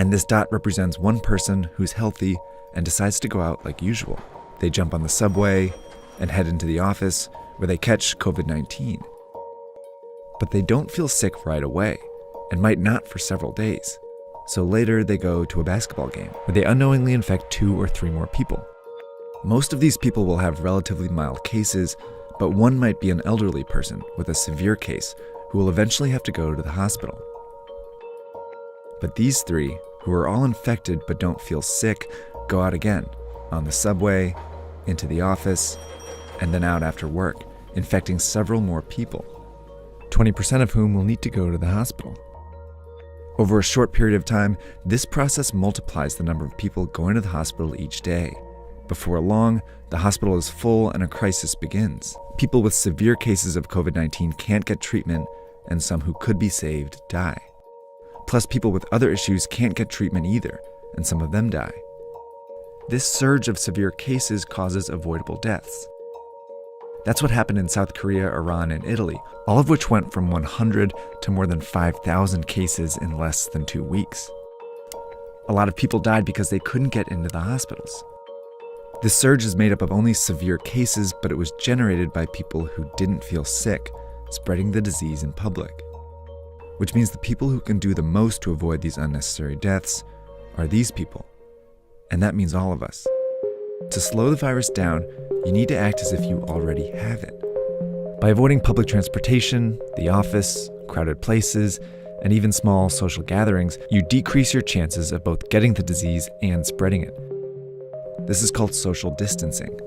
And this dot represents one person who's healthy and decides to go out like usual. They jump on the subway and head into the office where they catch COVID-19. But they don't feel sick right away and might not for several days. So later they go to a basketball game where they unknowingly infect 2 or 3 more people. Most of these people will have relatively mild cases, but one might be an elderly person with a severe case who will eventually have to go to the hospital. But these 3, who are all infected but don't feel sick, go out again, on the subway, into the office, and then out after work, infecting several more people, 20% of whom will need to go to the hospital. Over a short period of time, this process multiplies the number of people going to the hospital each day. Before long, the hospital is full and a crisis begins. People with severe cases of COVID-19 can't get treatment, and some who could be saved die. Plus, people with other issues can't get treatment either, and some of them die. This surge of severe cases causes avoidable deaths. That's what happened in South Korea, Iran, and Italy, all of which went from 100 to more than 5,000 cases in less than 2 weeks. A lot of people died because they couldn't get into the hospitals. This surge is made up of only severe cases, but it was generated by people who didn't feel sick, spreading the disease in public. Which means the people who can do the most to avoid these unnecessary deaths are these people. And that means all of us. To slow the virus down, you need to act as if you already have it. By avoiding public transportation, the office, crowded places, and even small social gatherings, you decrease your chances of both getting the disease and spreading it. This is called social distancing.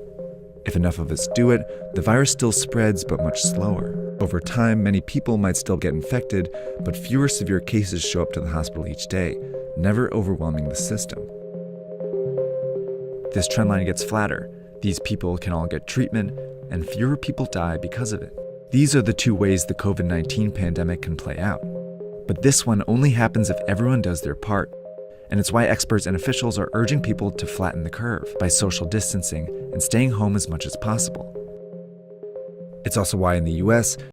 If enough of us do it, the virus still spreads, but much slower. Over time, many people might still get infected, but fewer severe cases show up to the hospital each day, never overwhelming the system. This trend line gets flatter. These people can all get treatment, and fewer people die because of it. These are the 2 ways the COVID-19 pandemic can play out. But this one only happens if everyone does their part. And it's why experts and officials are urging people to flatten the curve by social distancing and staying home as much as possible. It's also why in the US,